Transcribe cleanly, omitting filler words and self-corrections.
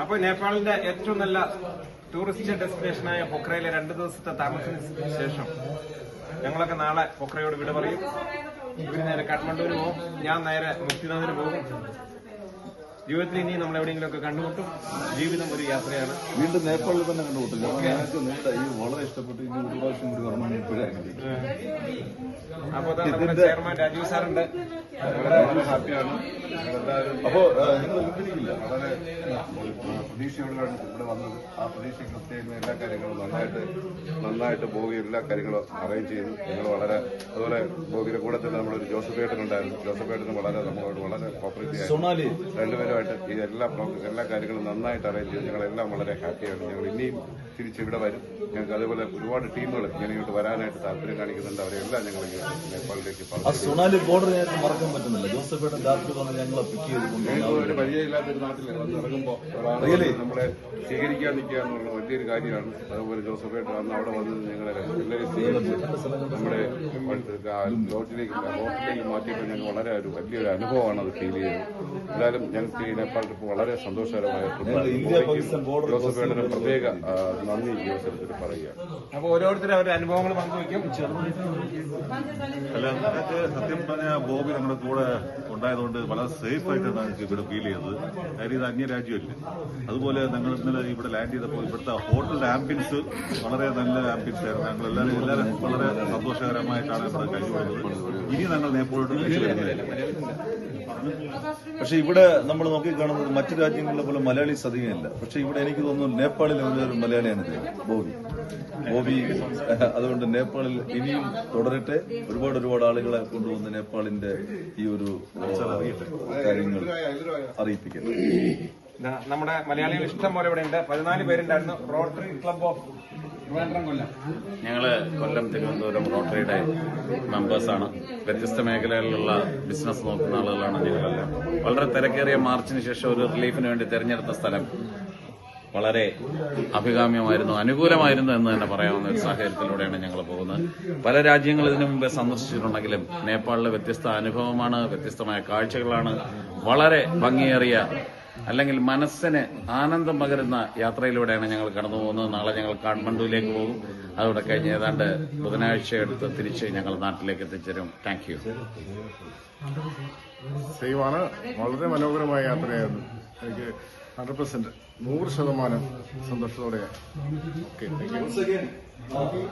അപ്പോൾ നേപ്പാളിന്റെ ഏറ്റവും നല്ല ടൂറിസ്റ്റ് ഡെസ്റ്റിനേഷനായ പൊക്രയിലെ 2 ദിവസത്തെ താമസത്തിന് ശേഷം ഞങ്ങളൊക്കെ നാളെ പൊക്രയോട് വിട പറയും. ഇവര് നേരെ കാഠ്മണ്ഡുവിന് പോകും, ഞാൻ നേരെ മുക്തിനാഥിന് പോകും. ജീവിതത്തിൽ ഇനി നമ്മൾ എവിടെയെങ്കിലുമൊക്കെ കണ്ടുമുട്ടും. ജീവിതം ഒരു യാത്രയാണ്. വീണ്ടും നേപ്പാളിൽ തന്നെ കണ്ടുമുട്ടില്ല. ഞങ്ങൾക്ക് നിങ്ങളുടെ ഈ വളരെ ഇഷ്ടപ്പെട്ടു. ഇനി ഒരു പ്രാവശ്യം കൂടി വരണം ഇപ്പോഴാണ്. അപ്പോൾ നമ്മുടെ ചെയർമാൻ രാജീവ് സാറുണ്ട്. വളരെ ഹാപ്പിയാണ്. അപ്പോ നിങ്ങൾ വിളിക്കില്ല, വളരെ പ്രതീക്ഷയോടെയാണ് ഇവിടെ വന്നത്. ആ പ്രതീക്ഷയ്ക്ക് ചെയ്യുന്ന എല്ലാ കാര്യങ്ങളും നന്നായിട്ട് ബോഗി എല്ലാ കാര്യങ്ങളും അറേഞ്ച് ചെയ്തു. ഞങ്ങൾ വളരെ അതുപോലെ ബോഗിയുടെ കൂടെ തന്നെ നമ്മളൊരു ജോസഫേട്ടനുണ്ടായിരുന്നു. ജോസഫേട്ടന് നമ്മളോട് വളരെ കോപ്പറേറ്റീവ് ആയിരുന്നു. രണ്ടുപേരുമായിട്ട് ഈ എല്ലാ കാര്യങ്ങളും നന്നായിട്ട് അറേഞ്ച് ചെയ്തു. ഞങ്ങളെല്ലാം വളരെ ഹാപ്പിയാണ്. ഞങ്ങൾ ഇനിയും തിരിച്ചിവിടെ വരും. ഞങ്ങൾക്ക് അതേപോലെ ഒരുപാട് ടീമുകൾ ഇങ്ങനെയോട്ട് വരാനായിട്ട് താല്പര്യം കാണിക്കുന്നുണ്ട്. അവരെല്ലാം ഞങ്ങൾ നേപ്പാളിലേക്ക് സൊണാലി ബോർഡർ ഞങ്ങൾക്ക് മറക്കാൻ പറ്റുന്നില്ല. ജോസഫേട്ടൻ രാത്രി വന്ന് ഞങ്ങളെ പിക്ക് ചെയ്തുകൊണ്ട് ഒരു പരിചയമില്ലാത്തൊരു നാട്ടിൽ വന്ന് ഇറങ്ങുമ്പോൾ നമ്മളെ സ്വീകരിക്കാൻ നിൽക്കുക എന്നുള്ള വലിയൊരു കാര്യമാണ്. അതുപോലെ ജോസഫേട്ടൻ വന്ന് അവിടെ വന്ന് ഞങ്ങളെ എല്ലാവരും സ്വീകരിച്ച് നമ്മുടെ ഹോട്ടലിലേക്ക് മാറ്റിയപ്പോൾ ഞങ്ങൾ വളരെ വലിയൊരു അനുഭവമാണ് അത് ഫീൽ ചെയ്തത്. എന്തായാലും ഞങ്ങൾക്ക് ഈ നേപ്പാൾ ട്രിപ്പ് വളരെ സന്തോഷകരമായ ജോസഫേട്ടന് പ്രത്യേക നന്ദി ഈ അവസരത്തിൽ പറയുക. അപ്പോൾ ഓരോരുത്തരും അവരുടെ അനുഭവങ്ങൾ പങ്കുവയ്ക്കും. അല്ല, നമുക്ക് സത്യം പറഞ്ഞാൽ ബോബി നമ്മുടെ കൂടെ ഉണ്ടായതുകൊണ്ട് വളരെ സേഫ് ആയിട്ടാണ് നമുക്ക് ഇവിടെ ഫീൽ ചെയ്തത്. കാര്യം ഇത് അന്യരാജ്യമല്ലേ. അതുപോലെ ഞങ്ങൾ ഇന്നലെ ഇവിടെ ലാൻഡ് ചെയ്തപ്പോൾ ഇവിടുത്തെ ഹോട്ടലിന്റെ ആംബിയൻസ് വളരെ നല്ല ആംബിയൻസ് ആയിരുന്നു. ഞങ്ങളെല്ലാവരും വളരെ സന്തോഷകരമായിട്ടാണ് ഇവിടെ കഴിഞ്ഞുപോയത്. ഇനി ഞങ്ങൾ നേപ്പാളോട്ട് പക്ഷെ ഇവിടെ നമ്മൾ നോക്കിക്കാണുന്നത് മറ്റു രാജ്യങ്ങളിലെ പോലെ മലയാളീസ് അധികമില്ല. പക്ഷെ ഇവിടെ എനിക്ക് തോന്നുന്നു നേപ്പാളിലെ ഒരു മലയാളിയാണ് ബോബി. അതുകൊണ്ട് നേപ്പാളിൽ ഇനിയും തുടരട്ടെ. ഒരുപാട് ആളുകളെ കൊണ്ടുവന്ന് നേപ്പാളിന്റെ ഈ ഒരു കാര്യങ്ങൾ അറിയിപ്പിക്കണം. നമ്മുടെ മലയാളികൾ ഇഷ്ടം പോലെ ഇവിടെ ഉണ്ട്. 14 പേരുണ്ടായിരുന്നു. റോട്ടറി ക്ലബ് ഓഫ് ഞങ്ങള് കൊല്ലം, തിരുവനന്തപുരം റോട്ടറിയുടെ മെമ്പേഴ്സാണ്. വ്യത്യസ്ത മേഖലകളിലുള്ള ബിസിനസ് നോക്കുന്ന ആളുകളാണ് ഞങ്ങളെല്ലാം. വളരെ തിരക്കേറിയ മാർച്ചിന് ശേഷം ഒരു റിലീഫിന് വേണ്ടി തെരഞ്ഞെടുത്ത സ്ഥലം വളരെ അഭികാമ്യമായിരുന്നു, അനുകൂലമായിരുന്നു എന്ന് തന്നെ പറയാവുന്ന ഒരു സാഹചര്യത്തിലൂടെയാണ് ഞങ്ങൾ പോകുന്നത്. പല രാജ്യങ്ങൾ ഇതിനു മുമ്പേ സന്ദർശിച്ചിട്ടുണ്ടെങ്കിലും നേപ്പാളിലെ വ്യത്യസ്ത അനുഭവമാണ്, വ്യത്യസ്തമായ കാഴ്ചകളാണ്. വളരെ ഭംഗിയേറിയ അല്ലെങ്കിൽ മനസ്സിന് ആനന്ദം പകരുന്ന യാത്രയിലൂടെയാണ് ഞങ്ങൾ കടന്നു പോകുന്നത്. നാളെ ഞങ്ങൾ കാഠ്മണ്ഡുവിലേക്ക് പോകും. അതോടെ കഴിഞ്ഞ് ഏതാണ്ട് ബുധനാഴ്ച എടുത്ത് തിരിച്ച് ഞങ്ങൾ നാട്ടിലേക്ക് എത്തിച്ചേരും. Thank you. സേവാണ്. വളരെ മനോഹരമായ യാത്രയായിരുന്നു. എനിക്ക് 100% 100% സന്തോഷത്തോടെയാണ്. Okay, thank U.